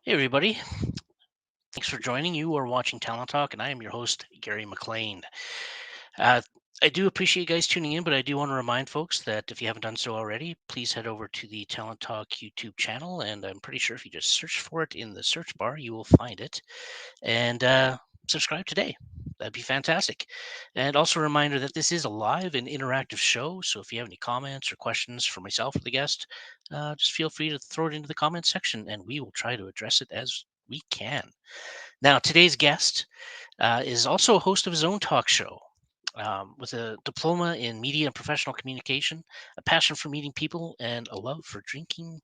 Hey, everybody. Thanks for joining. You are watching Talent Talk, and I am your host, Gary McLean. Uh, I do appreciate you guys tuning in, but I do want to remind folks that if you haven't done so already, please head over to the Talent Talk YouTube channel. And I'm pretty sure if you just search for it in the search bar, you will find it. And subscribe today. That'd be fantastic. And also a reminder that this is a live and interactive show. So if you have any comments or questions for myself or the guest, just feel free to throw it into the comments section and we will try to address it as we can. Now, today's guest is also a host of his own talk show. With a diploma in media and professional communication, a passion for meeting people, and a love for drinking.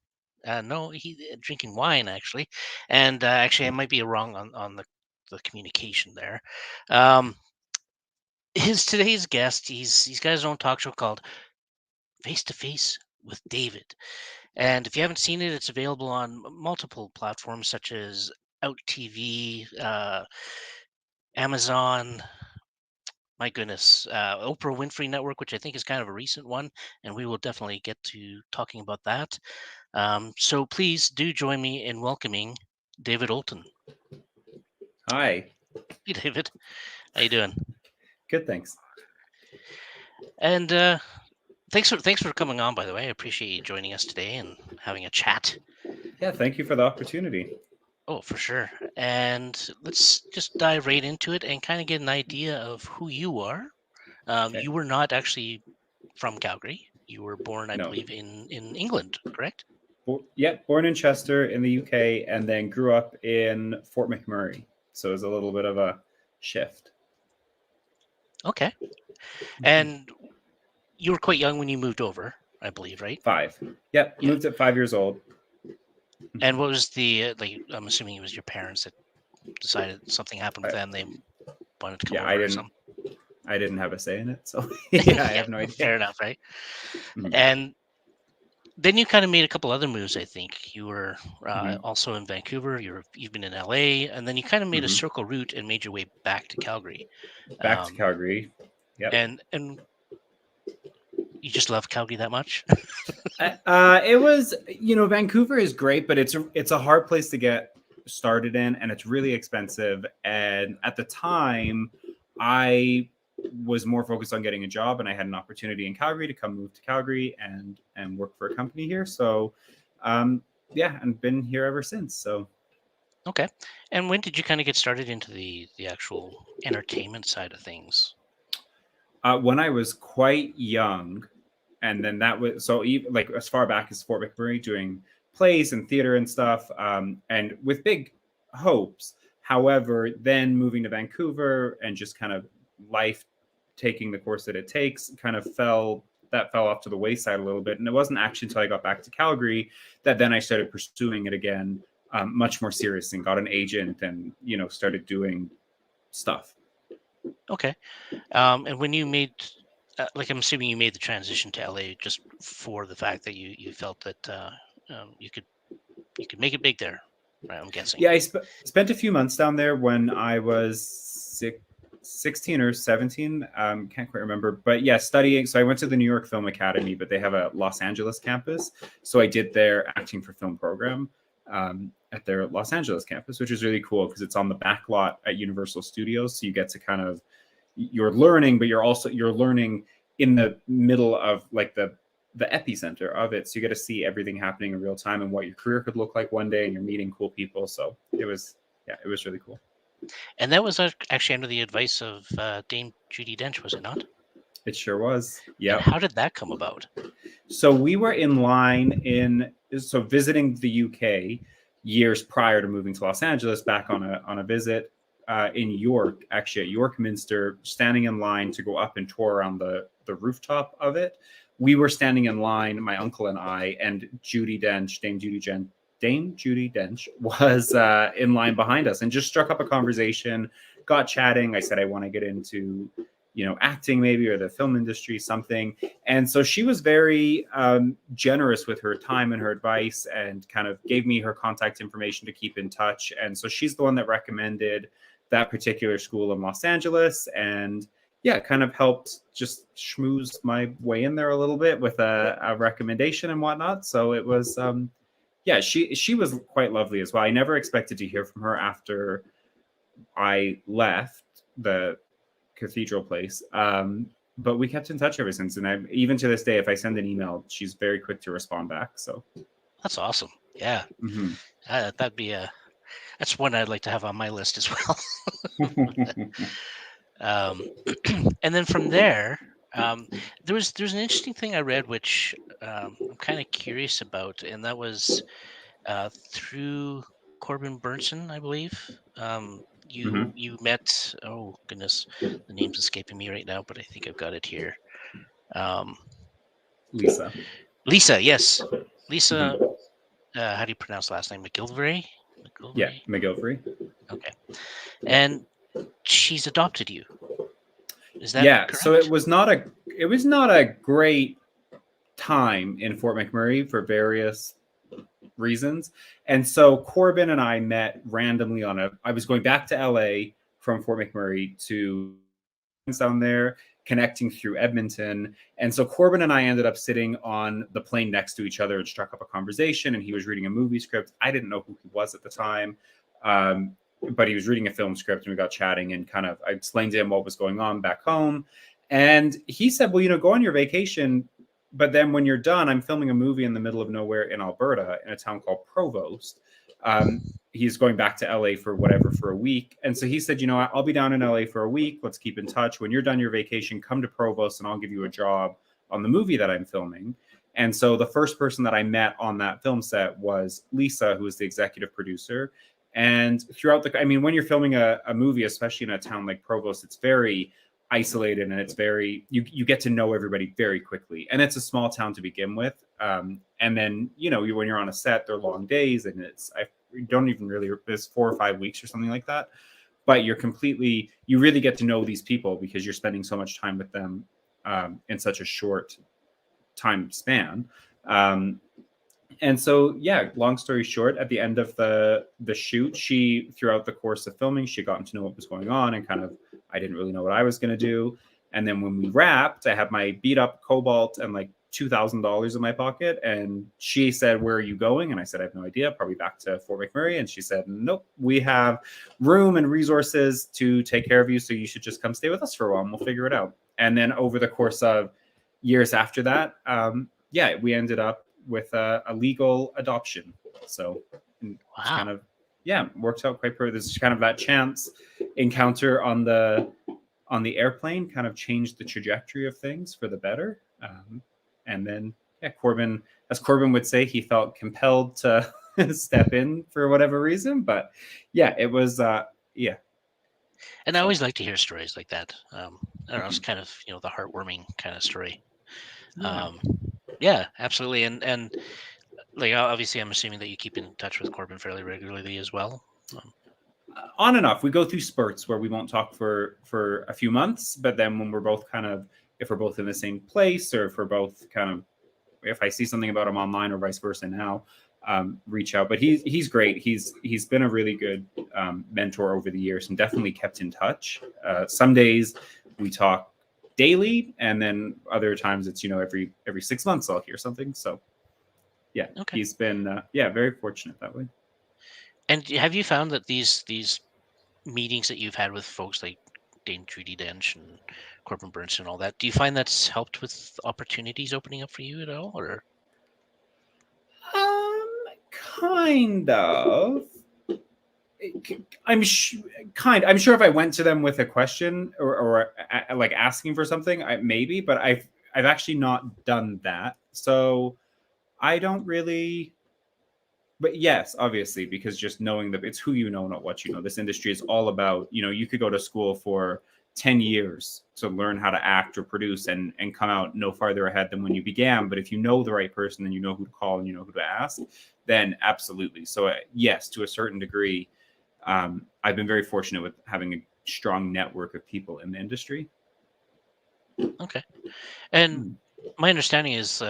No, he drinking wine actually, and actually I might be wrong on the communication there. Um, his today's guest, he's got his own talk show called Face to Face with David, and if you haven't seen it, it's available on multiple platforms such as Out TV, Amazon, my goodness, Oprah Winfrey Network, which I think is kind of a recent one, and we will definitely get to talking about that. So please do join me in welcoming David Oulton. Hi. Hey, David, how you doing? Good, thanks. And thanks for coming on. By the way, I appreciate you joining us today and having a chat. Yeah, thank you for the opportunity. Oh, for sure. And let's just dive right into it and kind of get an idea of who you are. Okay. You were not actually from Calgary. You were born, I No. believe, in England, correct? Born in Chester in the UK and then grew up in Fort McMurray. So it was a little bit of a shift. Okay. And you were quite young when you moved over, I believe, right? 5. Yep, Yeah. moved at 5 years old. And what was the like? I'm assuming it was your parents that decided something happened with I, them. They wanted to come yeah, over or something. I didn't have a say in it. So yeah, I Yeah, have no idea. fair enough, right? Mhm. And then you kind of made a couple other moves. I think you were Mhm. also in Vancouver. You've been in LA, and then you kind of made a Mhm. circle route and made your way back to Calgary. Back to Um, Calgary. Yep. and you just love Calgary that much? It was, Vancouver is great, but it's a hard place to get started in, and it's really expensive. And at the time, I was more focused on getting a job, and I had an opportunity in Calgary to come move to Calgary and work for a company here. So, um, yeah, and been here ever since. So, Okay. And when did you kind of get started into the actual entertainment side of things? when I was quite young, and then that was so even like as far back as Fort McMurray doing plays and theater and stuff, and with big hopes. However, then moving to Vancouver and just kind of life taking the course that it takes kind of fell off to the wayside a little bit. And it wasn't actually until I got back to Calgary that then I started pursuing it again, much more seriously, and got an agent and started doing stuff. Okay. And when you made, like, I'm assuming you made the transition to LA just for the fact that you felt that you could make it big there, right? I'm guessing. Yeah, I spent a few months down there when I was 16 or 17. Can't quite remember. But yeah, studying. So I went to the New York Film Academy, but they have a Los Angeles campus. So I did their acting for film program at their Los Angeles campus, which is really cool because it's on the back lot at Universal Studios. So you get to kind of, you're learning, but you're learning in the middle of like the epicenter of it. So you get to see everything happening in real time and what your career could look like one day, and you're meeting cool people. So it was really cool. And that was actually under the advice of Dame Judy Dench, was it not? It sure was. And Yep. how did that come about? So we were in line visiting the UK years prior to moving to Los Angeles, back on a visit in York, actually at York Minster, standing in line to go up and tour around the rooftop of it. We were standing in line, my uncle and I, and Dame Judy Dench was in line behind us and just struck up a conversation, got chatting. I said, I want to get into, acting maybe, or the film industry, something. And so she was very generous with her time and her advice, and kind of gave me her contact information to keep in touch. And so she's the one that recommended that particular school in Los Angeles. And yeah, kind of helped just schmooze my way in there a little bit with a recommendation and whatnot. So it was, yeah, she was quite lovely as well. I never expected to hear from her after I left the cathedral place. But we kept in touch ever since, and I even to this day, if I send an email, she's very quick to respond back. So That's awesome. Yeah, mhm. that'd be that's one I'd like to have on my list as well. Um, and then from there, um, there's an interesting thing I read, which I'm kind of curious about, and that was through Corbin Burnson, I believe. You Mhm. you met. Oh goodness, the name's escaping me right now, but I think I've got it here. Um, Lisa. Lisa, yes, Lisa. Mhm. How do you pronounce the last name? McGilvray. Yeah, McGilvray. McGilvery. Okay, and she's adopted you. Is that Yeah, so correct? it was not a great time in Fort McMurray for various reasons. And so Corbin and I met randomly I was going back to LA from Fort McMurray to down there, connecting through Edmonton. And so Corbin and I ended up sitting on the plane next to each other and struck up a conversation. And he was reading a movie script. I didn't know who he was at the time. But he was reading a film script and we got chatting and kind of I explained to him what was going on back home. And he said, well, go on your vacation. But then when you're done, I'm filming a movie in the middle of nowhere in Alberta in a town called Provost. He's going back to LA for a week. And so he said, I'll be down in LA for a week. Let's keep in touch. When you're done your vacation, come to Provost and I'll give you a job on the movie that I'm filming. And so the first person that I met on that film set was Lisa, who was the executive producer. And throughout when you're filming a movie, especially in a town like Provost, it's very isolated and it's very, you get to know everybody very quickly. And it's a small town to begin with. And then, when you're on a set, they're long days and I don't even really, it's 4 or 5 weeks or something like that. But you really get to know these people because you're spending so much time with them in such a short time span. And so, yeah, long story short, at the end of the shoot, throughout the course of filming, she gotten to know what was going on and kind of, I didn't really know what I was going to do. And then when we wrapped, I had my beat up Cobalt and like $2,000 in my pocket. And she said, where are you going? And I said, I have no idea, probably back to Fort McMurray. And she said, nope, we have room and resources to take care of you. So you should just come stay with us for a while and we'll figure it out. And then over the course of years after that, we ended up with a legal adoption. So it's Wow. kind of, worked out quite perfect. This is kind of that chance encounter on the airplane kind of changed the trajectory of things for the better. And then, Corbin, as Corbin would say, he felt compelled to step in for whatever reason. But it was, And I always like to hear stories like that. I don't know, it's kind of the heartwarming kind of story. Yeah. Yeah, absolutely. And like obviously, I'm assuming that you keep in touch with Corbin fairly regularly as well. On and off, we go through spurts where we won't talk for a few months, but then when we're both if we're both in the same place, or if we're both if I see something about him online or vice versa now, reach out. But he's great. He's been a really good mentor over the years and definitely kept in touch. Some days we talk daily, and then other times it's every 6 months I'll hear something. So Okay. he's been very fortunate that way. And have you found that these meetings that you've had with folks like Dane Judy Dench and Corbin Burnson and all that, do you find that's helped with opportunities opening up for you at all, or? Kind of. I'm sure if I went to them with a question or like asking for something, maybe, but I've actually not done that. So I don't really. But yes, obviously, because just knowing that it's who you know, not what you know. This industry is all about, you could go to school for 10 years to learn how to act or produce and come out no farther ahead than when you began. But if you know the right person and you know who to call and you know who to ask, then absolutely. So yes, to a certain degree, I've been very fortunate with having a strong network of people in the industry. Okay. And my understanding is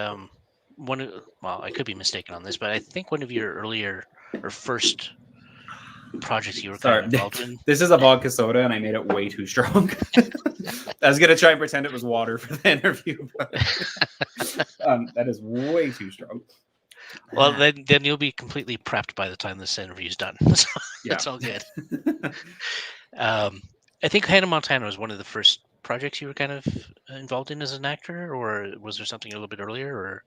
well, I could be mistaken on this, but I think one of your earlier or first projects you were kind of involved in. This is a vodka soda and I made it way too strong. I was gonna try and pretend it was water for the interview, but that is way too strong. Well, then you'll be completely prepped by the time this interview's done. So Yeah. that's all good. Um, I think Hannah Montana was one of the first projects you were kind of involved in as an actor, or was there something a little bit earlier? Or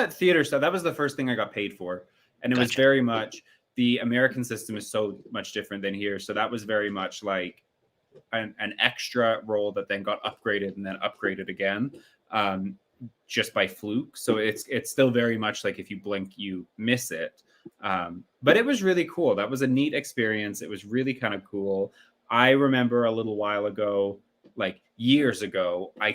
Theater stuff. That was the first thing I got paid for, and it was gotcha. very much the American system is so much different than here. So that was very much like an extra role that then got upgraded and then upgraded again, um, just by fluke. So it's still very much like if you blink, you miss it. But it was really cool. That was a neat experience. It was really kind of cool. I remember a little while ago, like years ago, I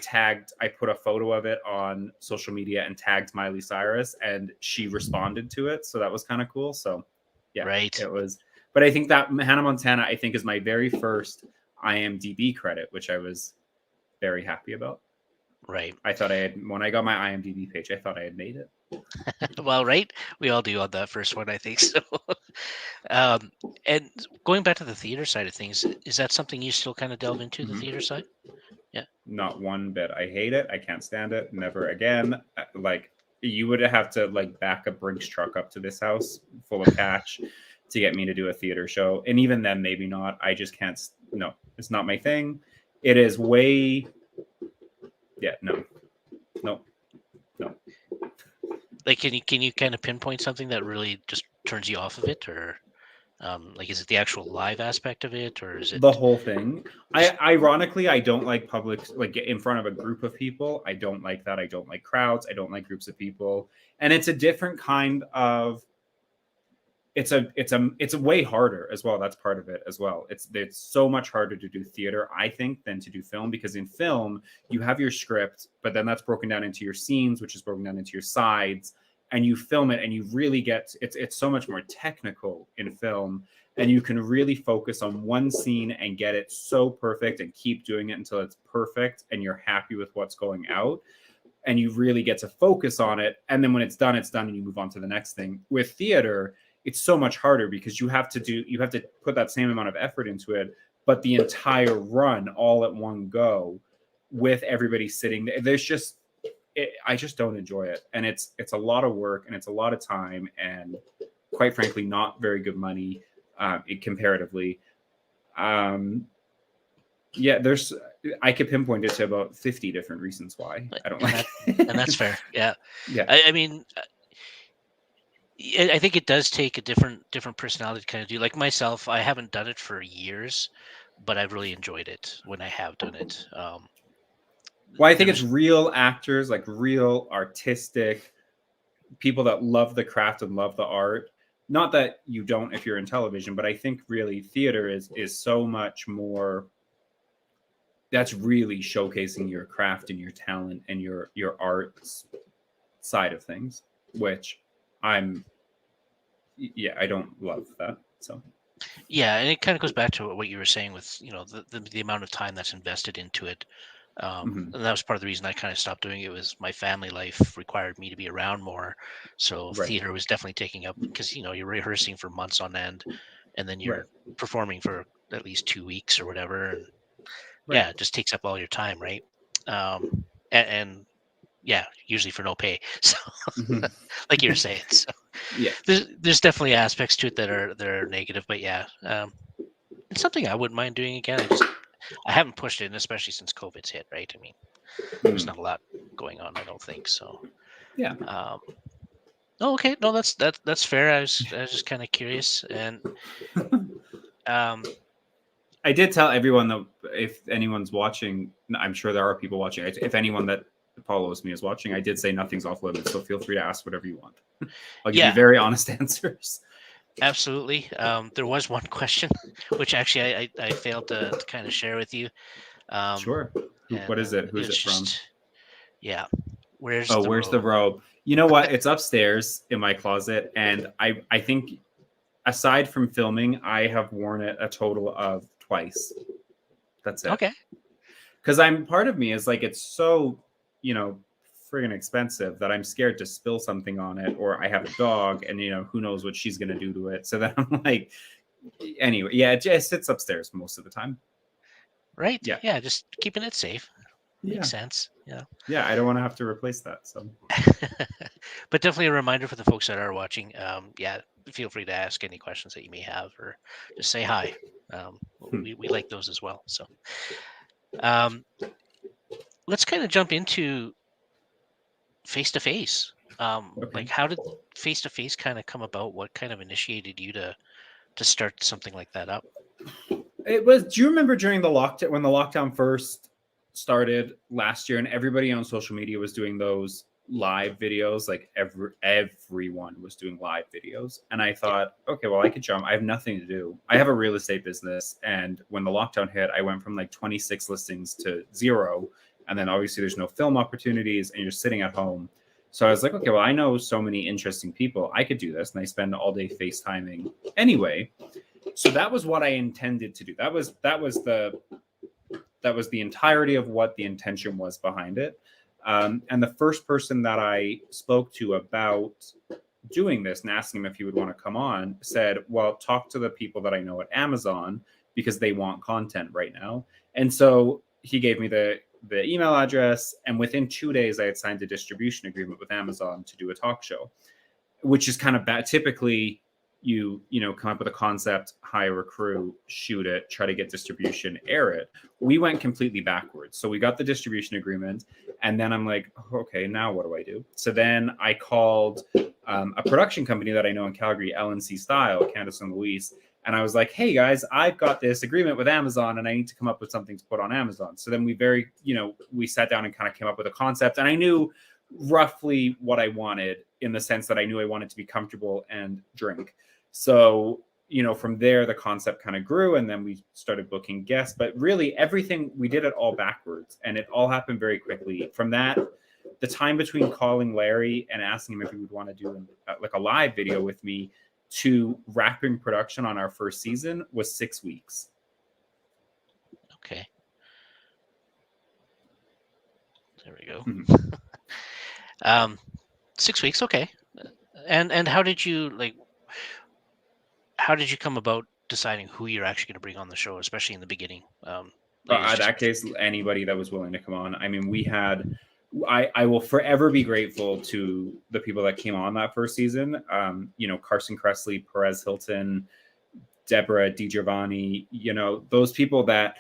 put a photo of it on social media and tagged Miley Cyrus, and she responded to it. So that was kind of cool. So yeah, Right, it was. But I think that Hannah Montana, I think, is my very first IMDb credit, which I was very happy about. right. I thought I had, when I got my IMDb page, I thought I had made it. Well, right. We all do on that first one, I think so. Um, and going back to the theater side of things, is that something you still kind of delve into the Mhm. theater side? Yeah. Not one bit. I hate it. I can't stand it. Never again. Like, you would have to like back a Brinks truck up to this house full of cash to get me to do a theater show. And even then, maybe not. I just can't. No, it's not my thing. It is way. Yeah, no, no, no. Like, can you kind of pinpoint something that really just turns you off of it, or like, is it the actual live aspect of it, or is The it whole thing. just Ironically, I don't like public, like in front of a group of people. I don't like that. I don't like crowds. I don't like groups of people. And it's a different kind of, it's a way harder as well. That's part of it as well. It's so much harder to do theater, I think, than to do film, because in film you have your script, but then that's broken down into your scenes, which is broken down into your sides, and you film it, and you really get, it's so much more technical in film, and you can really focus on one scene and get it so perfect and keep doing it until it's perfect and you're happy with what's going out, and you really get to focus on it. And then when it's done and you move on to the next thing. With theater, it's so much harder because you have to put that same amount of effort into it, but the entire run all at one go with everybody sitting there. There's just, I just don't enjoy it. And it's a lot of work and it's a lot of time and quite frankly, not very good money, comparatively. Um, yeah, I could pinpoint it to about 50 different reasons why I don't and like that and that's it. fair. Yeah. Yeah. I mean, I think it does take a different personality to kind of do. Like myself, I haven't done it for years, but I've really enjoyed it when I have done it. Well, I think it's There's real actors, like real artistic people that love the craft and love the art. Not that you don't if you're in television, but I think really theater is so much more, that's really showcasing your craft and your talent and your arts side of things, which I'm, yeah, I don't love that. So Yeah, and it kind of goes back to what you were saying with the amount of time that's invested into it. mhm. And that was part of the reason I kind of stopped doing it. Was my family life required me to be around more, so Right, theater was definitely taking up, because you're rehearsing for months on end, and then right, you're performing for at least 2 weeks or whatever, and right. yeah, it just takes up all your time, right? And yeah, usually for no pay. So, Mhm. like you were saying, so Yeah. there's definitely aspects to it that are negative, but yeah, it's something I wouldn't mind doing again. I haven't pushed it, and especially since COVID's hit, right? I mean, there's Mm. not a lot going on, I don't think so. Yeah. Um, oh, okay, no, that's fair. I was just kind of curious, and um, I did tell everyone that if anyone's watching, I'm sure there are people watching. If anyone that follows me is watching, I did say nothing's off limits, so feel free to ask whatever you want. I'll give you yeah, very honest answers. absolutely. There was one question, which actually I failed to kind of share with you, um, Sure. What is and it? it Who's was it from? just, yeah. Where's Oh, the where's the robe? robe? You know what? It's upstairs in my closet, and I think aside from filming, I have worn it a total of twice. That's it. Okay, Because I'm, part of me is like, it's so, you know, friggin' expensive that I'm scared to spill something on it, or I have a dog and who knows what she's gonna do to it. So then I'm like, anyway, yeah, it just sits upstairs most of the time. right. Yeah. Yeah, just keeping it safe. Makes Yeah. sense. Yeah. Yeah, I don't want to have to replace that. So But definitely a reminder for the folks that are watching. Yeah, feel free to ask any questions that you may have, or just say hi. We like those as well. So um, let's kind of jump into face to face. okay. Like, how did face to face kind of come about? What kind of initiated you to start something like that up? It was. Do you remember during the lockdown when the lockdown first started last year, and everybody on social media was doing those live videos? Like everyone was doing live videos, and I Yeah. thought, okay, well, I could jump. I have nothing to do. I have a real estate business, and when the lockdown hit, I went from like 26 listings to 0, and then obviously there's no film opportunities, and you're sitting at home. So I was like, okay, well, I know so many interesting people. I could do this, and I spend all day FaceTiming anyway. So that was what I intended to do. That was the entirety of what the intention was behind it. And the first person that I spoke to about doing this and asking him if he would want to come on said, well, talk to the people that I know at Amazon because they want content right now. And so he gave me the email address, and within 2 days I had signed a distribution agreement with Amazon to do a talk show, which is kind of bad. Typically, you come up with a concept, hire a crew, shoot it, try to get distribution, air it. We went completely backwards. So we got the distribution agreement, and then I'm like, okay, now what do I do? So then I called a production company that I know in Calgary, LNC Style, Candace and Luis, and I was like, hey guys, I've got this agreement with Amazon, and I need to come up with something to put on Amazon. So then we sat down and kind of came up with a concept, and I knew roughly what I wanted, in the sense that I knew I wanted to be comfortable and drink. So, from there, the concept kind of grew, and then we started booking guests. But really, everything, we did it all backwards, and it all happened very quickly. From that, the time between calling Larry and asking him if he would want to do like a live video with me to wrapping production on our first season was 6 weeks. Okay. There we go. Mhm. 6 weeks. Okay. And how did you how did you come about deciding who you're actually going to bring on the show, especially in the beginning? Is In just that case, anybody that was willing to come on. I mean, I will forever be grateful to the people that came on that first season. Carson Kressley, Perez Hilton, Deborah DiGiovanni, those people that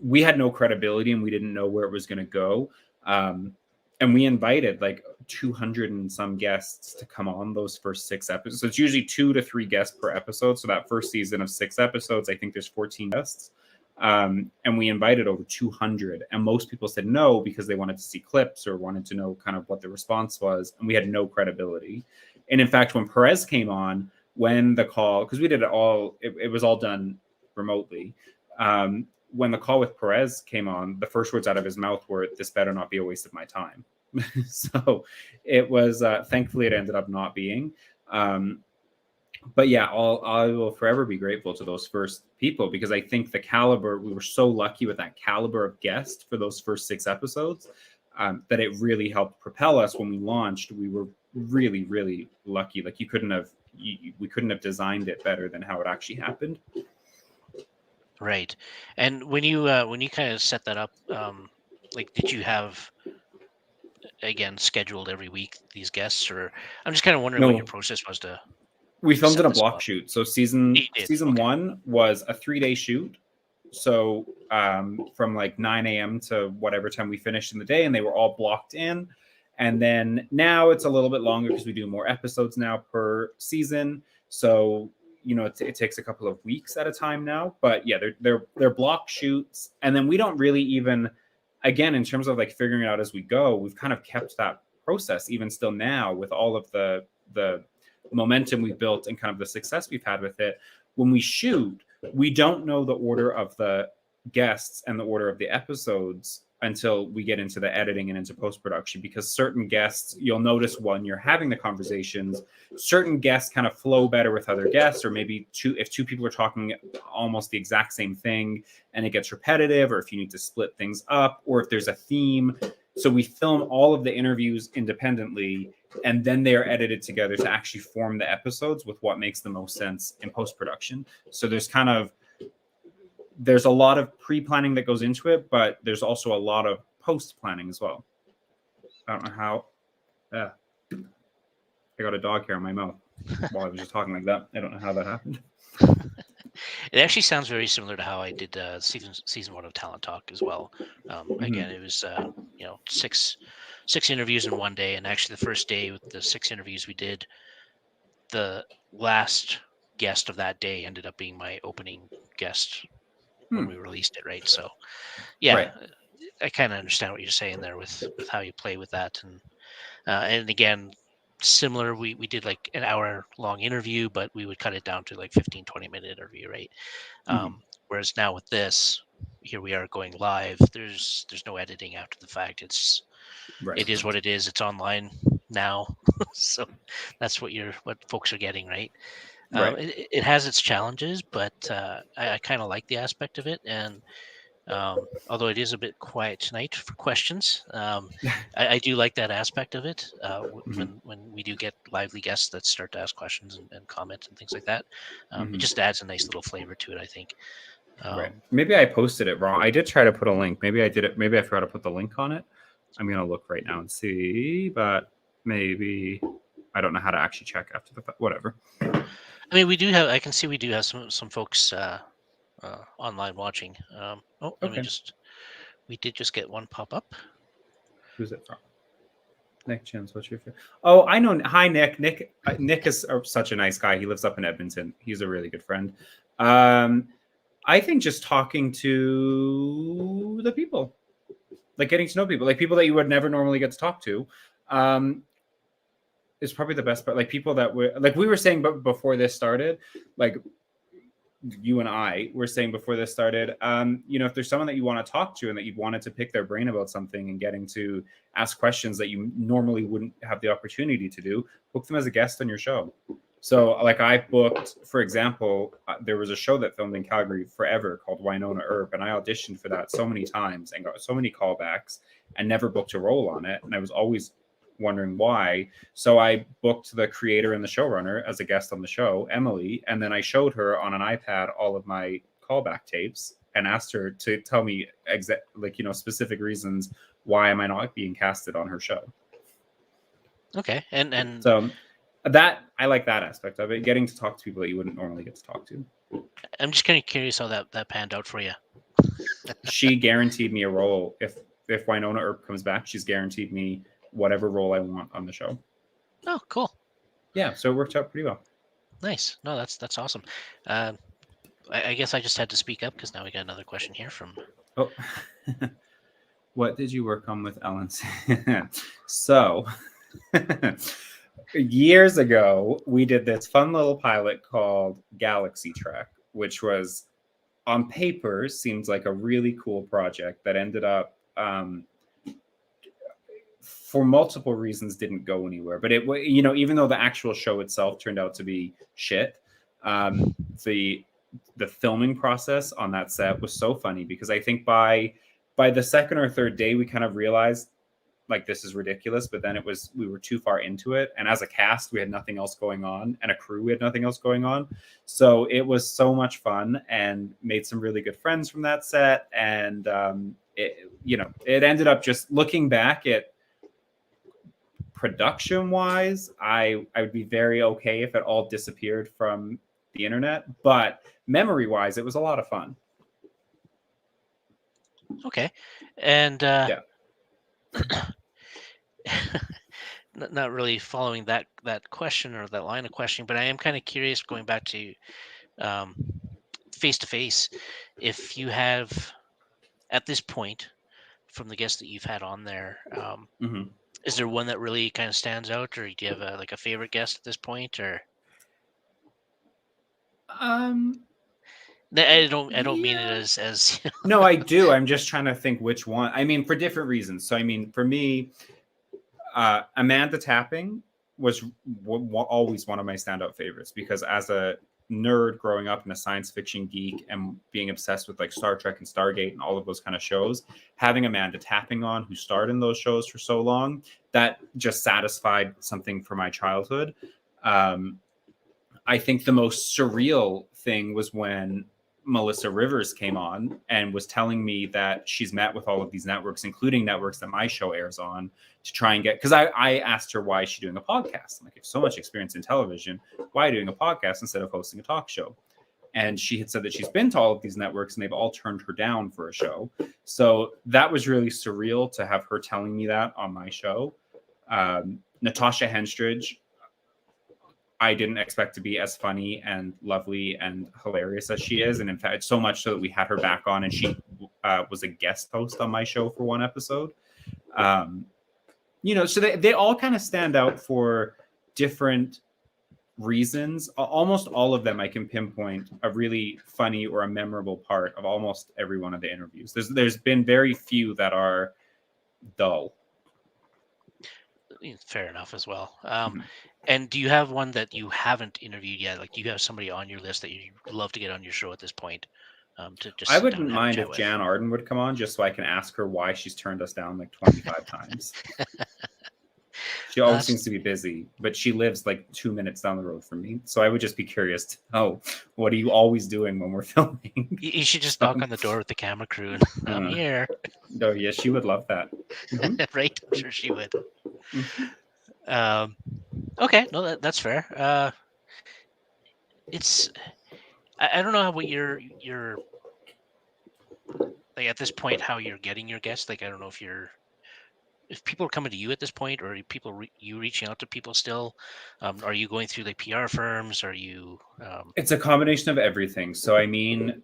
we had no credibility and we didn't know where it was going to go. And we invited like 200 and some guests to come on those first 6 episodes. So it's usually 2 to 3 guests per episode. So that first season of 6 episodes, I think there's 14 guests. And we invited over 200, and most people said no because they wanted to see clips or wanted to know kind of what the response was, and we had no credibility. And in fact, when Perez came on, when the call, because we did it was all done remotely. When the call with Perez came on, the first words out of his mouth were, "This better not be a waste of my time." So it was, thankfully, it ended up not being. But yeah, I will forever be grateful to those first people, because I think we were so lucky with that caliber of guest for those first 6 episodes, that it really helped propel us when we launched. We were really, really lucky. Like we couldn't have designed it better than how it actually happened. right. And when you kind of set that up, did you have, again, scheduled every week these guests, or I'm just kind of wondering what your No, process was to we filmed in set a this block up. shoot. So season You did. season Okay. 1 was a 3-day shoot. So from like 9 a.m. to whatever time we finished in the day, and they were all blocked in. And then now it's a little bit longer because we do more episodes now per season. So it takes a couple of weeks at a time now. But yeah, they're block shoots, and then we don't really even, again, in terms of like figuring it out as we go, we've kind of kept that process even still now with all of the momentum we've built and kind of the success we've had with it. When we shoot, we don't know the order of the guests and the order of the episodes until we get into the editing and into post-production, because certain guests, you'll notice when you're having the conversations, certain guests kind of flow better with other guests, or maybe if 2 people are talking almost the exact same thing and it gets repetitive, or if you need to split things up, or if there's a theme. So we film all of the interviews independently, and then they are edited together to actually form the episodes with what makes the most sense in post-production. So there's a lot of pre-planning that goes into it, but there's also a lot of post planning as well. I don't know how. I got a dog hair in my mouth while I was just talking like that. I don't know how that happened. It actually sounds very similar to how I did season 1 of Talent Talk as well. Again, it was six interviews in one day, and actually the first day with the 6 interviews we did, the last guest of that day ended up being my opening guest when we released it, right? So yeah, Right. I kind of understand what you're saying there with how you play with that, and again, similar, we did like an hour long interview, but we would cut it down to like 15-20 minute interview, right? Whereas now with this, here we are going live, there's no editing after the fact. Right. It is what it is. It's online now. So that's what folks are getting, right? Right. It has its challenges, but I kind of like the aspect of it. And although it is a bit quiet tonight for questions, I do like that aspect of it. When we do get lively guests that start to ask questions and comment and things like that, it just adds a nice little flavor to it, I think. Right. Maybe I posted it wrong. I did try to put a link. Maybe I did it. Maybe I forgot to put the link on it. I'm gonna look right now and see, but maybe I don't know how to actually check after the fact. Whatever. I mean, we do have. I can see we do have some folks online watching. Let me Okay. just. We did just get one pop up. Who's it from? Nick Chins. What's your favorite? Oh, I know. Hi, Nick. Nick is such a nice guy. He lives up in Edmonton. He's a really good friend. I think just talking to the people, like getting to know people, like people that you would never normally get to talk to, is probably the best part. Like people that were, like we were saying, but before this started, like you and I were saying before this started, if there's someone that you want to talk to and that you wanted to pick their brain about something and getting to ask questions that you normally wouldn't have the opportunity to do, book them as a guest on your show. So like I booked, for example, there was a show that filmed in Calgary forever called Winona Earp, and I auditioned for that so many times and got so many callbacks and never booked a role on it. And I was always wondering why. So I booked the creator and the showrunner as a guest on the show, Emily, and then I showed her on an iPad all of my callback tapes and asked her to tell me specific reasons why am I not being casted on her show. Okay, and so that I like that aspect of it, getting to talk to people that you wouldn't normally get to talk to. I'm just kind of curious how that panned out for you. She guaranteed me a role. If Winona Earp comes back, she's guaranteed me whatever role I want on the show. Oh, cool. Yeah, so it worked out pretty well. Nice. No, that's awesome. I guess I just had to speak up because now we got another question here from. Oh, what did you work on with Ellen? So, years ago, we did this fun little pilot called Galaxy Trek, which was on paper seems like a really cool project that ended up for multiple reasons didn't go anywhere. But it, even though the actual show itself turned out to be shit, the filming process on that set was so funny because I think by the second or third day we kind of realized like this is ridiculous, but then we were too far into it, and as a cast we had nothing else going on, and a crew we had nothing else going on, so it was so much fun and made some really good friends from that set. And it ended up, just looking back at production wise, I would be very okay if it all disappeared from the internet, but memory wise it was a lot of fun. Okay. And yeah. Not really following that question or that line of questioning, but I am kind of curious, going back to face to face, if you have at this point from the guests that you've had on there, is there one that really kind of stands out, or do you have a favorite guest at this point, or? I don't mean it as No, I do. I'm just trying to think which one. I mean, for different reasons. So I mean, for me, Amanda Tapping was always one of my standout favorites, because as a nerd growing up and a science fiction geek and being obsessed with like Star Trek and Stargate and all of those kind of shows, having Amanda Tapping on, who starred in those shows for so long, that just satisfied something for my childhood. I think the most surreal thing was when Melissa Rivers came on and was telling me that she's met with all of these networks, including networks that my show airs on, to try and get, because I asked her, why is she doing a podcast? I'm like, you have so much experience in television, why doing a podcast instead of hosting a talk show? And she had said that she's been to all of these networks and they've all turned her down for a show. So that was really surreal to have her telling me that on my show. Natasha Henstridge, I didn't expect to be as funny and lovely and hilarious as she is. And in fact, so much so that we had her back on, and she was a guest host on my show for one episode. So they all kind of stand out for different reasons. Almost all of them I can pinpoint a really funny or a memorable part of almost every one of the interviews. There's been very few that are dull. Fair enough as well. And do you have one that you haven't interviewed yet? Like, do you have somebody on your list that you'd love to get on your show at this point? To just I sit down wouldn't and have a mind chat if with? Jan Arden would come on, just so I can ask her why she's turned us down like 25 times. She always seems to be busy, but she lives like 2 minutes down the road from me. So I would just be curious to know, what are you always doing when we're filming? You should just knock on the door with the camera crew and I'm here. Oh, yeah, she would love that. Right? I'm sure she would. Mhm. Okay, no, that's fair. It's I don't know what your like at this point how you're getting your guests. Like, I don't know if people are coming to you at this point, or are you reaching out to people still? Are you going through like PR firms? Are you? It's a combination of everything. So I mean,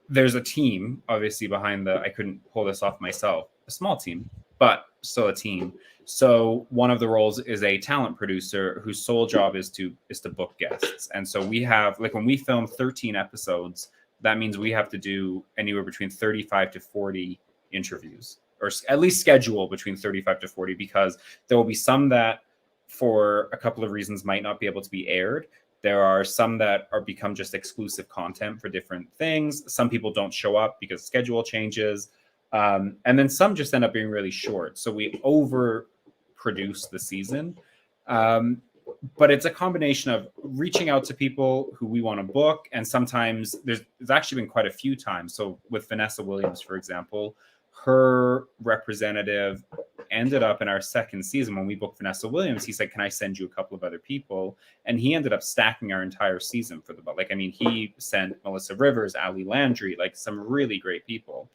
there's a team obviously behind I couldn't pull this off myself. A small team, but still a team. So one of the roles is a talent producer whose sole job is to book guests. And so we have, like, when we film 13 episodes, that means we have to do anywhere between 35 to 40 interviews, or at least schedule between 35 to 40, because there will be some that for a couple of reasons might not be able to be aired. There are some that are become just exclusive content for different things. Some people don't show up because schedule changes. And then some just end up being really short. So we overproduce the season. But it's a combination of reaching out to people who we want to book. And sometimes there's actually been quite a few times. So with Vanessa Williams, for example, her representative ended up in our second season when we booked Vanessa Williams. He said, can I send you a couple of other people? And he ended up stacking our entire season for like, I mean, he sent Melissa Rivers, Ali Landry, like some really great people.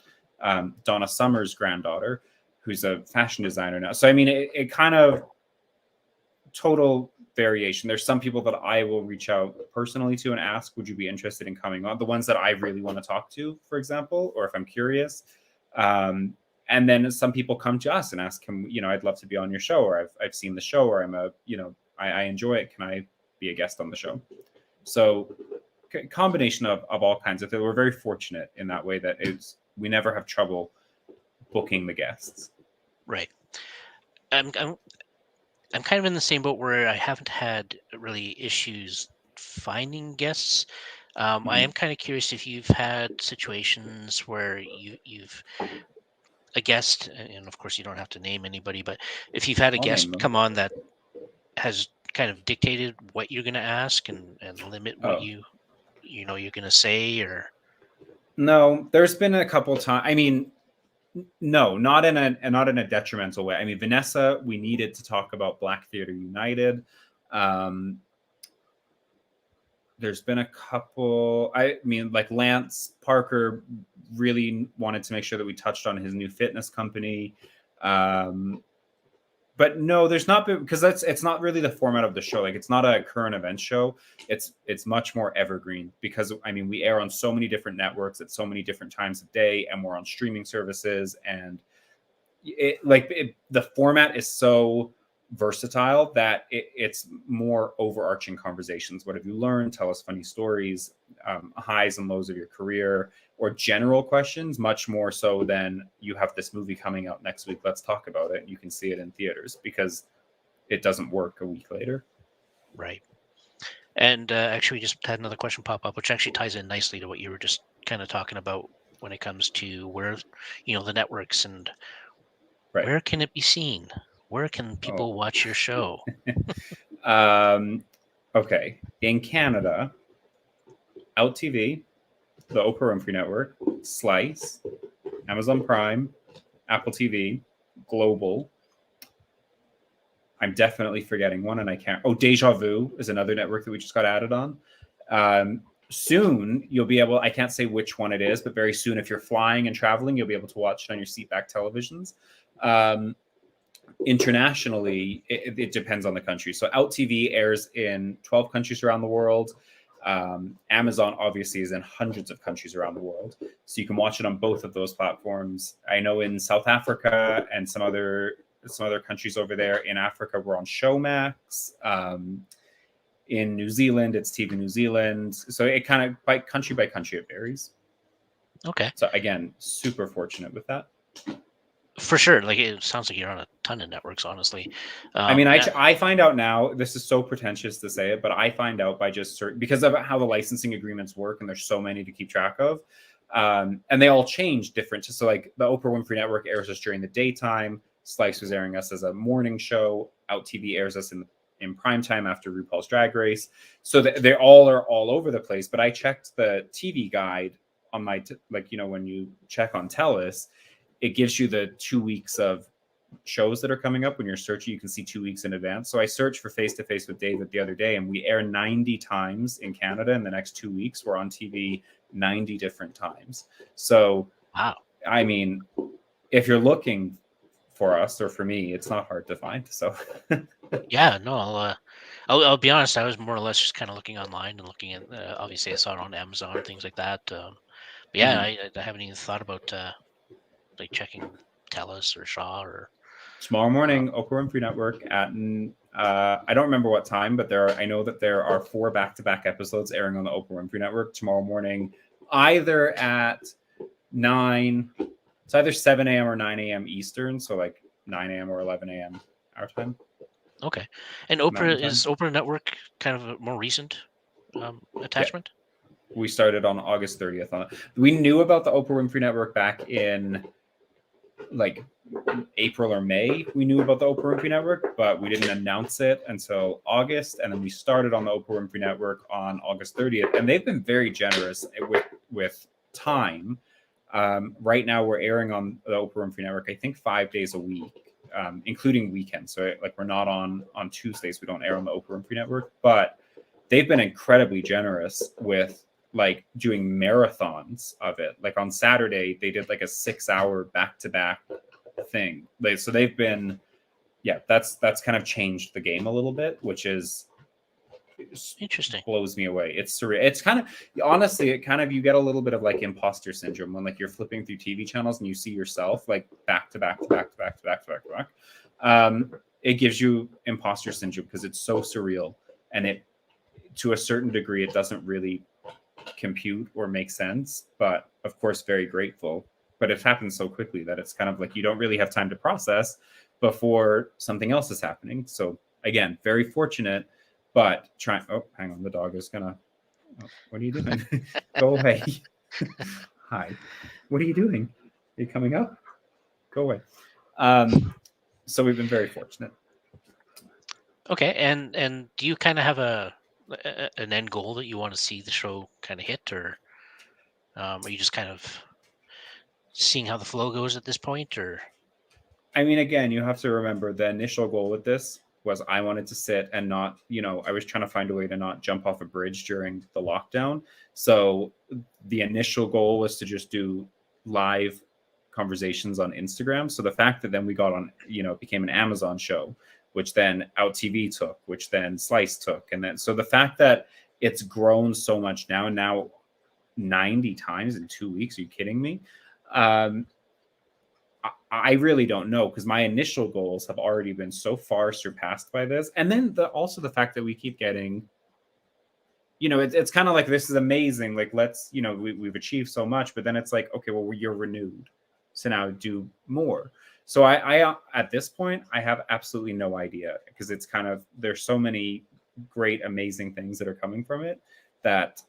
Donna Summer's granddaughter, who's a fashion designer now. So, I mean, it kind of total variation. There's some people that I will reach out personally to and ask, would you be interested in coming on? The ones that I really want to talk to, for example, or if I'm curious. And then some people come to us and ask him, I'd love to be on your show, or I've seen the show, or I enjoy it. Can I be a guest on the show? So combination of all kinds of things. We're very fortunate in that way that we never have trouble booking the guests. Right. I'm kind of in the same boat where I haven't had really issues finding guests. I am kind of curious if you've had situations where you've a guest, and of course you don't have to name anybody, but if you've had a I'll name guest them. come on that has kind of dictated what you're going to ask and limit what you're going to say, or no, there's been a couple times. I mean, no, not in a detrimental way. I mean, Vanessa, we needed to talk about Black Theatre United. There's been a couple. I mean, like Lance Parker really wanted to make sure that we touched on his new fitness company. But no, there's not been, because it's not really the format of the show. Like, it's not a current event show. It's much more evergreen, because I mean, we air on so many different networks at so many different times of day, and we're on streaming services, and the format is so versatile that it's more overarching conversations. What have you learned? Tell us funny stories, highs and lows of your career, or general questions, much more so than you have this movie coming out next week, let's talk about it, and you can see it in theaters, because it doesn't work a week later. Right. And actually, we just had another question pop up, which actually ties in nicely to what you were just kind of talking about when it comes to where, the networks and where can it be seen? Where can people watch your show? Okay. In Canada, Out TV, the Oprah Winfrey Network, Slice, Amazon Prime, Apple TV, Global. I'm definitely forgetting one, and I can't. Oh, Deja Vu is another network that we just got added on. Soon you'll be able. I can't say which one it is, but very soon, if you're flying and traveling, you'll be able to watch it on your seatback televisions. Internationally, it depends on the country. So Out TV airs in 12 countries around the world. Amazon obviously is in hundreds of countries around the world, so you can watch it on both of those platforms. I know in South Africa and some other countries over there in Africa, we're on Showmax. In New Zealand, it's TV New Zealand. So it kind of by country it varies. Okay. So again, super fortunate with that. For sure. Like, it sounds like you're on a ton of networks, honestly. I mean, Yeah. I find out now, this is so pretentious to say it, but I find out by just because of how the licensing agreements work, and there's so many to keep track of. And they all change different. So like the Oprah Winfrey Network airs us during the daytime. Slice was airing us as a morning show. Out TV airs us in prime time after RuPaul's Drag Race. So they all are all over the place. But I checked the TV guide on my, when you check on TELUS, it gives you the 2 weeks of shows that are coming up. When you're searching, you can see 2 weeks in advance. So I searched for Face to Face with David the other day, and we air 90 times in Canada in the next 2 weeks. We're on TV 90 different times. So, wow. I mean, if you're looking for us or for me, it's not hard to find. So, Yeah, no, I'll be honest. I was more or less just kind of looking online and looking at. Obviously, I saw it on Amazon and things like that. But yeah, I haven't even thought about like checking TELUS or Shaw or. Tomorrow morning, Oprah Winfrey Network at I don't remember what time, but I know that there are 4 back-to-back episodes airing on the Oprah Winfrey Network tomorrow morning, either at 9. It's either 7 a.m. or 9 a.m. Eastern, so like 9 a.m. or 11 a.m. our time. Okay, and is Oprah Network kind of a more recent attachment? Yeah. We started on August 30th on it. We knew about the Oprah Winfrey Network back in like April or May. We knew about the Oprah Winfrey Network, but we didn't announce it until August, and then we started on the Oprah Winfrey Network on August 30th, and they've been very generous with time. Right now we're airing on the Oprah Winfrey Network, I think 5 days a week, including weekends. So like we're not on Tuesdays. We don't air on the Oprah Winfrey Network, but they've been incredibly generous with like doing marathons of it. Like on Saturday, they did like a 6-hour back-to-back thing. So they've been, that's kind of changed the game a little bit, which is interesting. Blows me away. It's surreal. It's kind of, honestly, you get a little bit of like imposter syndrome when like you're flipping through TV channels and you see yourself like back to back to back to back to back to back to back. It gives you imposter syndrome because it's so surreal, and it, to a certain degree, it doesn't really compute or make sense, but of course very grateful. But it happens so quickly that it's kind of like you don't really have time to process before something else is happening. So again, very fortunate, but hang on, the dog is gonna, what are you doing? Go away. Hi, what are you doing? Are you coming up? Go away. So we've been very fortunate. Okay, and do you kind of have an end goal that you want to see the show kind of hit, or are you just kind of seeing how the flow goes at this point? Or, I mean, again, you have to remember the initial goal with this was I wanted to sit and not, I was trying to find a way to not jump off a bridge during the lockdown. So the initial goal was to just do live conversations on Instagram. So the fact that then we got on, it became an Amazon show, which then Out TV took, which then Slice took. And then, so the fact that it's grown so much now 90 times in 2 weeks, are you kidding me? I really don't know, because my initial goals have already been so far surpassed by this. And then also the fact that we keep getting, it's kind of like, this is amazing. Like, let's, we've achieved so much, but then it's like, okay, well, you're renewed. So now do more. So I at this point, I have absolutely no idea, because it's kind of, there's so many great, amazing things that are coming from it that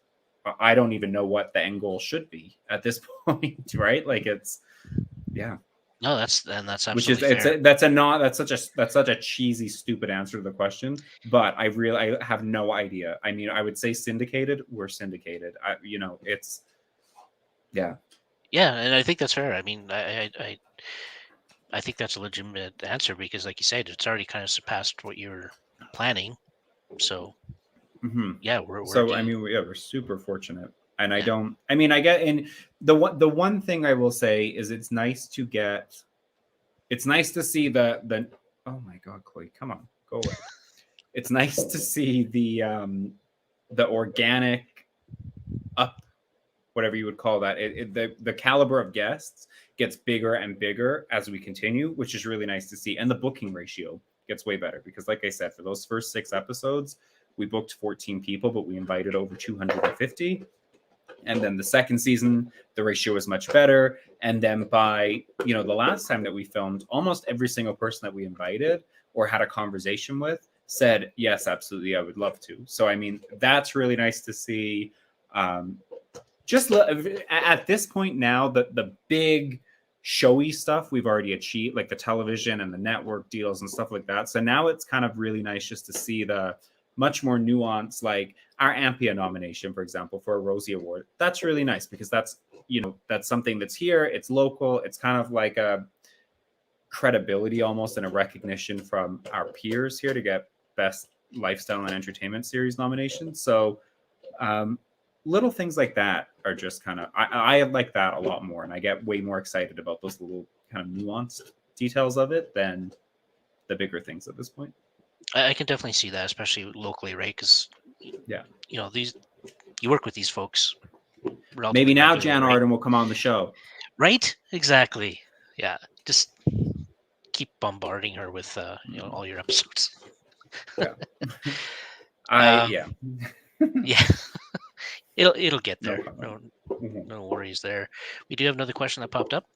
I don't even know what the end goal should be at this point, right? Like it's, yeah. No, that's Which is absolutely fair. that's such a cheesy, stupid answer to the question. But I have no idea. I mean, I would say syndicated. We're syndicated. It's yeah. Yeah, and I think that's fair. I mean, I think that's a legitimate answer because, like you said, it's already kind of surpassed what you're planning. So Hmm. yeah, we're So I doing mean, we're super fortunate, and I yeah. don't. I mean, I get in the one thing I will say is it's nice to get. It's nice to see the. Oh my God, Chloe, come on, go away. It's nice to see the organic up, whatever you would call that. The caliber of guests gets bigger and bigger as we continue, which is really nice to see. And the booking ratio gets way better because, like I said, for those first 6 episodes, we booked 14 people, but we invited over 250. And then the second season, the ratio was much better. And then by the last time that we filmed, almost every single person that we invited or had a conversation with said, yes, absolutely, I would love to. So I mean, that's really nice to see. Um, just at this point now, the big showy stuff we've already achieved, like the television and the network deals and stuff like that. So now it's kind of really nice just to see the much more nuance, like our Ampia nomination, for example, for a Rosie Award. That's really nice because that's something that's here. It's local. It's kind of like a credibility almost and a recognition from our peers here to get best lifestyle and entertainment series nominations. So um, little things like that are just kind of I like that a lot more, and I get way more excited about those little kind of nuanced details of it than the bigger things at this point. I can definitely see that, especially locally, right? Because Yeah, these you work with these folks maybe relatively now regularly, Jan right? Arden will come on the show. Right? Exactly. Yeah. Just keep bombarding her with all your episodes. Yeah, Um, yeah. yeah, it'll get No there. comment. No Mhm. no worries there. We do have another question that popped up.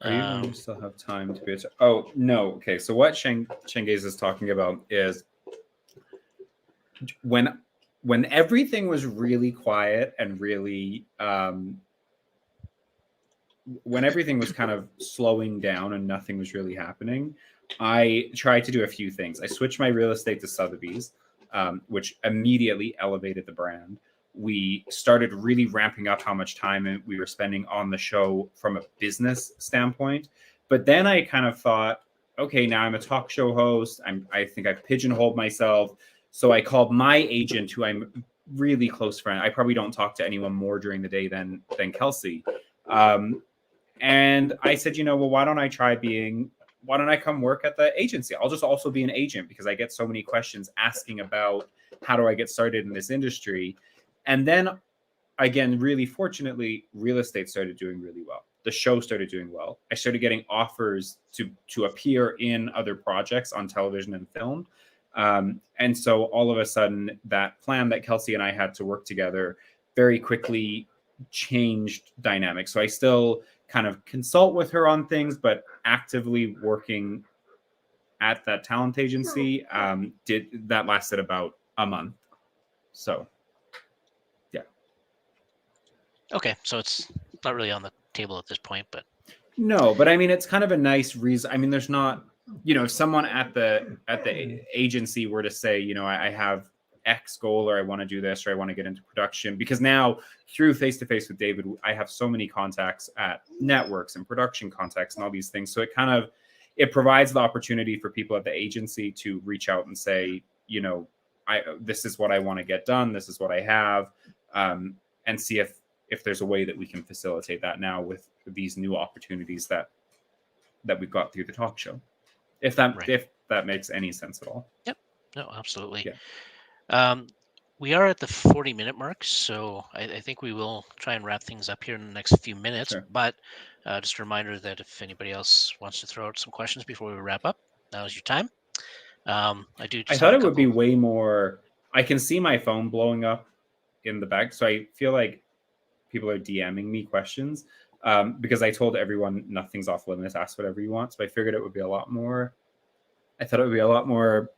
Are you going to Um, still have time to be? Oh no. Okay, so what Chengiz is talking about is when when everything was really quiet and really when everything was kind of slowing down and nothing was really happening, I tried to do a few things. I switched my real estate to Sotheby's, which immediately elevated the brand. We started really ramping up how much time we were spending on the show from a business standpoint. But then I kind of thought, okay, now I'm a talk show host. I think I've pigeonholed myself. So I called my agent, who I'm really close friend. I probably don't talk to anyone more during the day than Kelsey. Um, and I said, well, why don't I come work at the agency? I'll just also be an agent because I get so many questions asking about how do I get started in this industry. And then again, really fortunately, real estate started doing really well. The show started doing well. I started getting offers to appear in other projects on television and film. And so all of a sudden, that plan that Kelsey and I had to work together very quickly changed dynamics. So I still kind of consult with her on things, but actively working at that talent agency did that lasted about a month. So yeah. okay, so it's not really on the table at this point, but No, but I mean, it's kind of a nice reason. I mean, there's not, if someone at the agency were to say, I have X goal, or I want to do this, or I want to get into production, because now through Face to Face with David, I have so many contacts at networks and production contacts and all these things. So it provides the opportunity for people at the agency to reach out and say, this is what I want to get done. This is what I have, and see if there's a way that we can facilitate that now with these new opportunities that we've got through the talk show. If right. that makes any sense at all. Yep. No, absolutely. Yeah. Um, we are at the 40-minute mark, so I think we will try and wrap things up here in the next few minutes. Sure. But just a reminder that if anybody else wants to throw out some questions before we wrap up, now is your time. I do I just have thought a it would be couple. way more. I can see my phone blowing up in the back, so I feel like people are DMing me questions because I told everyone nothing's off limits. Ask whatever you want. So I figured it would be a lot more. I thought it would be a lot more,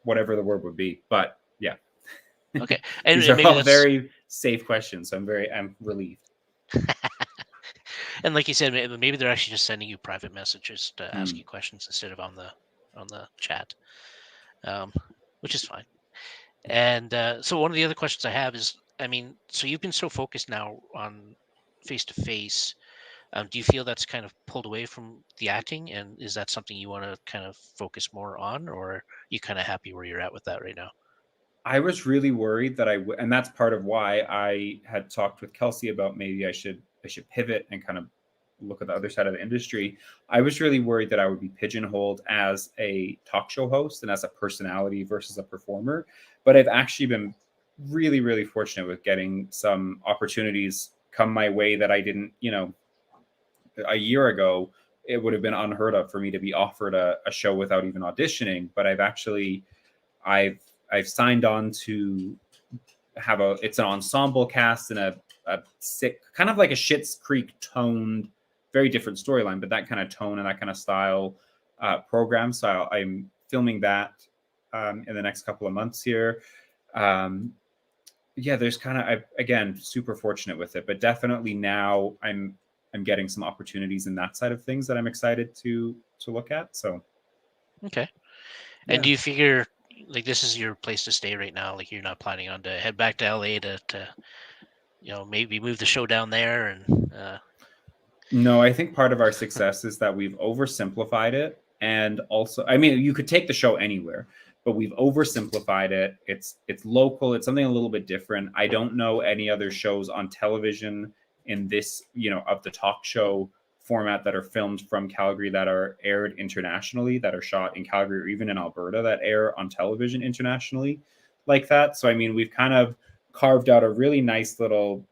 whatever the word would be. But yeah, Okay, and these are maybe all that's very safe questions. So I'm relieved. And like you said, maybe they're actually just sending you private messages to ask Hmm. you questions instead of on the chat, um, which is fine. And so one of the other questions I have is, I mean, so you've been so focused now on face to face. Do you feel that's kind of pulled away from the acting, and is that something you want to kind of focus more on, or are you kind of happy where you're at with that right now? I was really worried that I would, and that's part of why I had talked with Kelsey about maybe I should pivot and kind of look at the other side of the industry. I was really worried that I would be pigeonholed as a talk show host and as a personality versus a performer. But I've actually been really, really fortunate with getting some opportunities come my way that I didn't, a year ago, it would have been unheard of for me to be offered a show without even auditioning. But I've I've signed on to have it's an ensemble cast and a sick kind of like a Schitt's Creek toned, very different storyline, but that kind of tone and that kind of style program. So I'm filming that in the next couple of months here. Um, yeah, there's kind of again super fortunate with it, but definitely now I'm getting some opportunities in that side of things that I'm excited to look at. So Okay. And yeah. do you figure like this is your place to stay right now? Like you're not planning on to head back to LA to maybe move the show down there and No, I think part of our success is that we've oversimplified it. And also, I mean, you could take the show anywhere, but we've oversimplified it. It's local, it's something a little bit different. I don't know any other shows on television in this, of the talk show format that are filmed from Calgary that are aired internationally, that are shot in Calgary or even in Alberta that air on television internationally like that. So I mean, we've kind of carved out a really nice little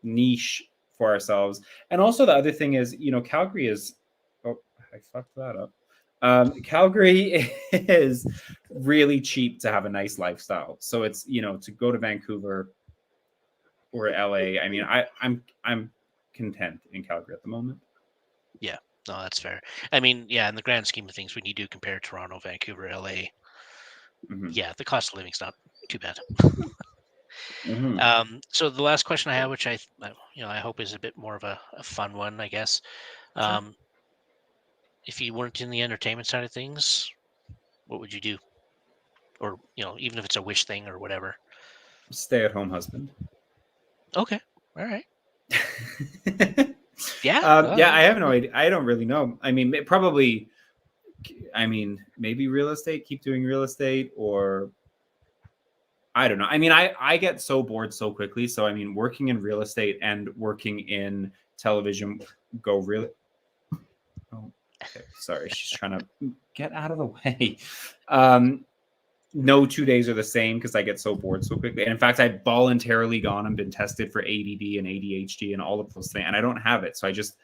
niche for ourselves. And also the other thing is, Calgary is oh, I fucked that up. Calgary is really cheap to have a nice lifestyle. So it's, to go to Vancouver or LA. I mean, I'm content in Calgary at the moment. yeah, no, that's fair. I mean, yeah, in the grand scheme of things, when you do compare Toronto, Vancouver, LA, Hmm. yeah, the cost of living's not too bad. Hmm. So the last question I have, which I hope is a bit more of a fun one, I guess. Sure. Um, if you weren't in the entertainment side of things, what would you do? Or even if it's a wish thing or whatever. Stay at home husband. Okay, all right, yeah, Yeah, I have no idea. I don't really know. I mean, probably. I mean, maybe real estate. Keep doing real estate, or I don't know. I mean, I get so bored so quickly. So I mean, working in real estate and working in television go really. Oh, okay. Sorry, she's trying to get out of the way. Um, no 2 days are the same because I get so bored so quickly. And in fact, I've voluntarily gone and been tested for ADD and ADHD and all of those things, and I don't have it. So I just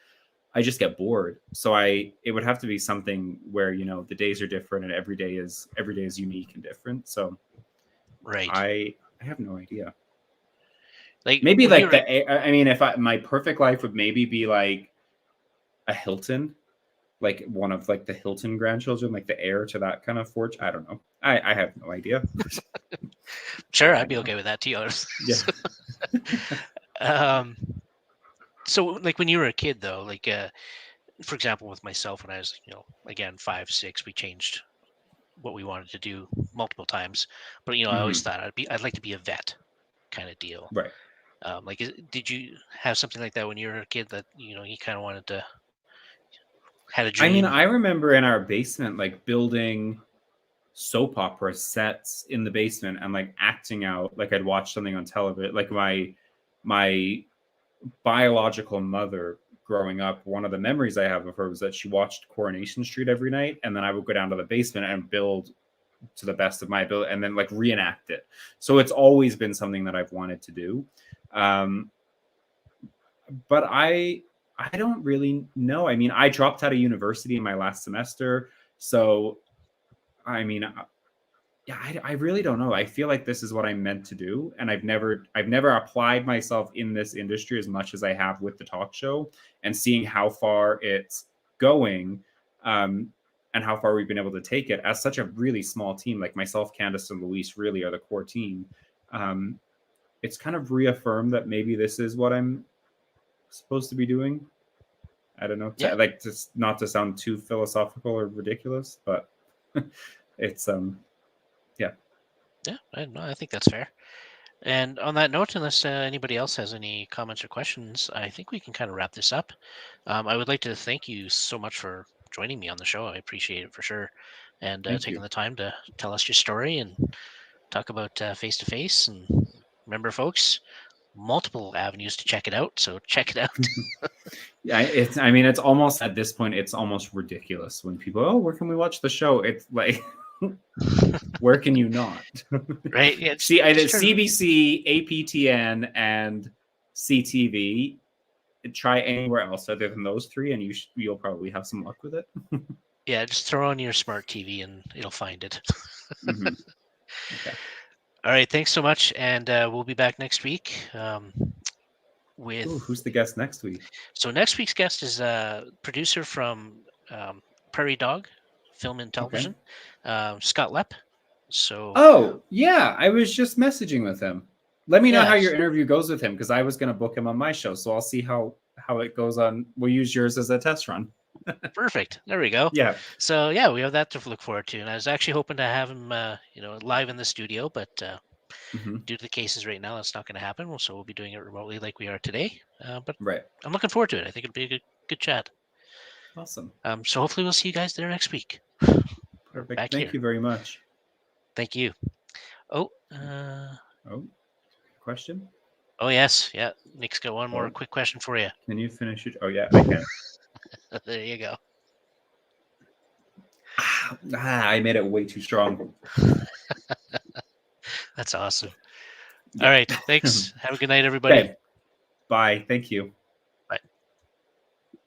get bored. So it would have to be something where the days are different and every day is unique and different. So right. I have no idea. Like Maybe when you like were, I mean, if my perfect life would maybe be like a Hilton, like one of like the Hilton grandchildren, like the heir to that kind of fortune. I don't know. I have no idea. sure, I'd I be know. okay with that too. Honestly. Yeah. um, so like when you were a kid, though, like for example, with myself when I was, again 5, 6, we changed what we wanted to do multiple times. But I always Hmm. thought I'd like to be a vet, kind of deal. Right. Like, did you have something like that when you were a kid that you kind of wanted to had a I mean, dream? I remember in our basement, like building soap opera sets in the basement and like acting out like I'd watch something on television. Like my biological mother growing up, one of the memories I have of her was that she watched Coronation Street every night, and then I would go down to the basement and build to the best of my ability, and then like reenact it. So it's always been something that I've wanted to do, um, but I don't really know. I mean, I dropped out of university in my last semester, so I mean, yeah, I really don't know. I feel like this is what I'm meant to do, and I've never applied myself in this industry as much as I have with the talk show, and seeing how far it's going, um, and how far we've been able to take it as such a really small team. Like myself, Candace, and Luis really are the core team. Um, it's kind of reaffirmed that maybe this is what I'm supposed to be doing. I don't know. Yeah, Like, just not to sound too philosophical or ridiculous, but it's yeah. yeah. I think that's fair. And on that note, unless anybody else has any comments or questions, I think we can kind of wrap this up. I would like to thank you so much for joining me on the show. I appreciate it for sure, and Thank taking you. the time to tell us your story and talk about face to face. And remember, folks, multiple avenues to check it out. So check it out. Yeah, it's. I mean, it's almost at this point, it's almost ridiculous when people, oh, where can we watch the show? It's like, where can you not? Right? Yeah. See, I did Just turn. CBC, APTN, and CTV. Try anywhere else other than those three, and you'll probably have some luck with it. Yeah, just throw on your smart TV and it'll find it. Mm-hmm. Okay. All right. Thanks so much, and we'll be back next week. Ooh, With who's the guest next week? So next week's guest is a producer from Prairie Dog Film and Okay. Television, Scott Lepp. So Oh, yeah. I was just messaging with him. Let me know how your yes, interview goes with him, because I was going to book him on my show. So I'll see how it goes on. We'll use yours as a test run. perfect. There we go. Yeah. So yeah, we have that to look forward to. And I was actually hoping to have him, live in the studio, but Hmm. due to the cases right now, that's not going to happen. So we'll be doing it remotely like we are today. But Right. I'm looking forward to it. I think it'll be a good chat. Awesome. So hopefully we'll see you guys there next week. Or Perfect. back Thank here. you very much. Thank you. Oh, Oh, question? oh yes, yeah. Nick's got one more Oh, quick question for you. can you finish it? Oh, yeah, I can. There you go. I made it way too strong. That's awesome. All Yeah. right. Thanks. Have a good night, everybody. Okay. Bye. Thank you.